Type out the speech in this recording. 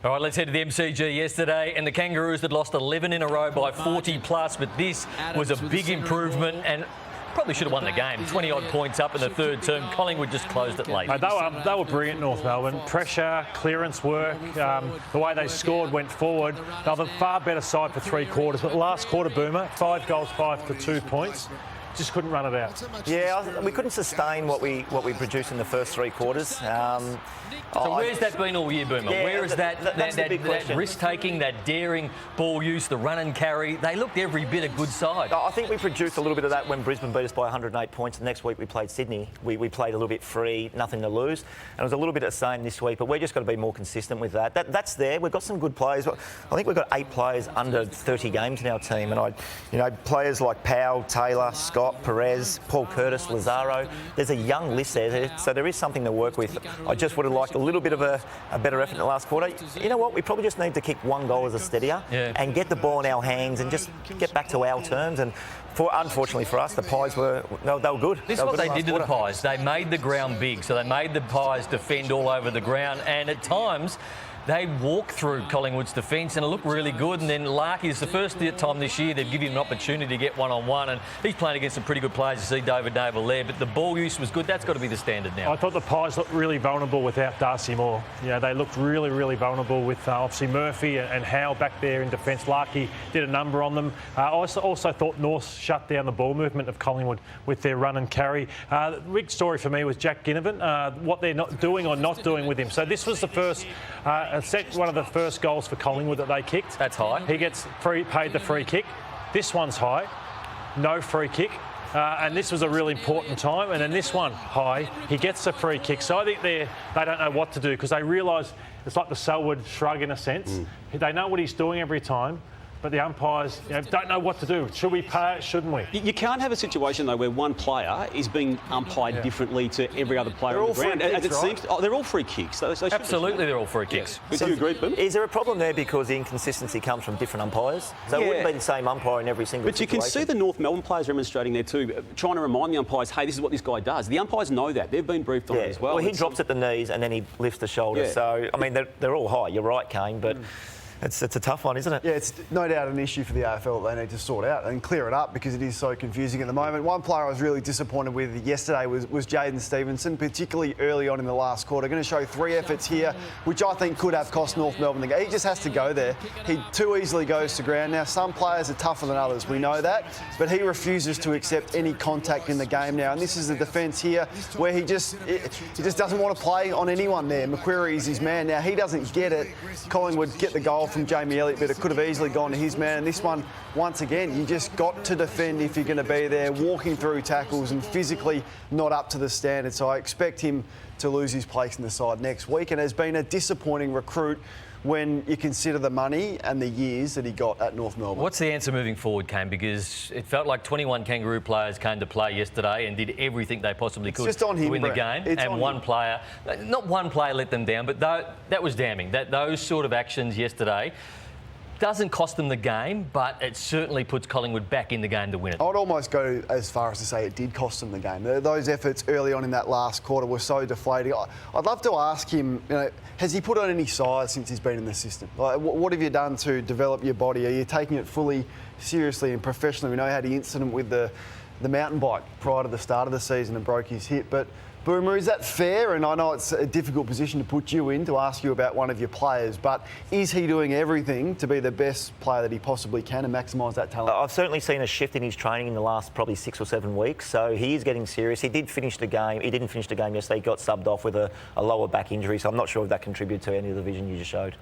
All right, let's head to the MCG yesterday, and the Kangaroos had lost 11 in a row by 40 plus, but this was a big improvement and probably should have won the game. 20-odd points up in the third term. Collingwood just closed it late. They were brilliant, North Melbourne. Pressure, clearance work, the way they scored went forward. They were the far better side for three quarters, but last quarter, Boomer, 5 goals, 5 for 2 points. Just couldn't run it out. Yeah, we couldn't sustain what we produced in the first three quarters. So where's that been all year, Boomer? Yeah, Where is that risk-taking, that daring ball use, the run and carry? They looked every bit a good side. I think we produced a little bit of that when Brisbane beat us by 108 points. The next week we played Sydney. We played a little bit free, nothing to lose. And it was a little bit of the same this week, but we're just got to be more consistent with that. That's there. We've got some good players. I think we've got 8 players under 30 games in our team. And players like Powell, Taylor, Scott, Perez, Paul Curtis, Lazaro. There's a young list there, so there is something to work with. I just would have liked a little bit of a better effort in the last quarter. You know what? We probably just need to kick 1 goal as a steadier and get the ball in our hands and just get back to our terms. And unfortunately for us, the Pies were good. This is what they did to the Pies. They made the ground big, so they made the Pies defend all over the ground, and at times they walked through Collingwood's defence and it looked really good. And then Larky, it's the first time this year they've given him an opportunity to get one-on-one, and he's playing against some pretty good players. You see David Naval there, but the ball use was good. That's got to be the standard now. I thought the Pies looked really vulnerable without Darcy Moore. They looked really, really vulnerable with obviously Murphy and Howe back there in defence. Larky did a number on them. I also thought North shut down the ball movement of Collingwood with their run and carry. The big story for me was Jack Ginnivan, what they're not doing or not doing with him. So this was the first... one of the first goals for Collingwood that they kicked. That's high. He gets paid the free kick. This one's high. No free kick. And this was a really important time. And then this one, high. He gets the free kick. So I think they don't know what to do because they realise it's like the Selwood shrug in a sense. They know what he's doing every time. But the umpires don't know what to do. Should we pay it? Shouldn't we? You can't have a situation, though, where one player is being umpired differently to every other player on the ground. As it seems, they're all free kicks. Absolutely, they're all free kicks. Would you agree, Boom? Is there a problem there because the inconsistency comes from different umpires? So it wouldn't be the same umpire in every single situation. But you can see the North Melbourne players demonstrating there too, trying to remind the umpires, hey, this is what this guy does. The umpires know that. They've been briefed on it as well. Well, he drops at the knees and then he lifts the shoulder. Yeah. So, I mean, they're all high. You're right, Kane, but... It's a tough one, isn't it? Yeah, it's no doubt an issue for the AFL that they need to sort out and clear it up because it is so confusing at the moment. One player I was really disappointed with yesterday was Jaden Stevenson, particularly early on in the last quarter. Going to show 3 efforts here, which I think could have cost North Melbourne the game. He just has to go there. He too easily goes to ground. Now, some players are tougher than others, we know that, but he refuses to accept any contact in the game now. And this is the defence here where he just doesn't want to play on anyone there. McQuarrie is his man. Now, he doesn't get it. Collingwood get the goal from Jamie Elliott, but it could have easily gone to his man. And this one, once again, you just got to defend if you're going to be there, walking through tackles and physically not up to the standard. So I expect him to lose his place in the side next week, and has been a disappointing recruit when you consider the money and the years that he got at North Melbourne. What's the answer moving forward, Kane? Because it felt like 21 Kangaroo players came to play yesterday and did everything they possibly could to win the game. And one player, not one player let them down, but that was damning. Those sort of actions yesterday doesn't cost them the game, but it certainly puts Collingwood back in the game to win it. I'd almost go as far as to say it did cost them the game. Those efforts early on in that last quarter were so deflating. I'd love to ask him, has he put on any size since he's been in the system? Like, what have you done to develop your body? Are you taking it fully seriously and professionally? We know he had the incident with the mountain bike prior to the start of the season and broke his hip, but Boomer, is that fair? And I know it's a difficult position to put you in to ask you about one of your players, but is he doing everything to be the best player that he possibly can and maximise that talent? I've certainly seen a shift in his training in the last probably 6 or 7 weeks, so he is getting serious. He did finish the game. He didn't finish the game yesterday. He got subbed off with a lower back injury, so I'm not sure if that contributed to any of the vision you just showed.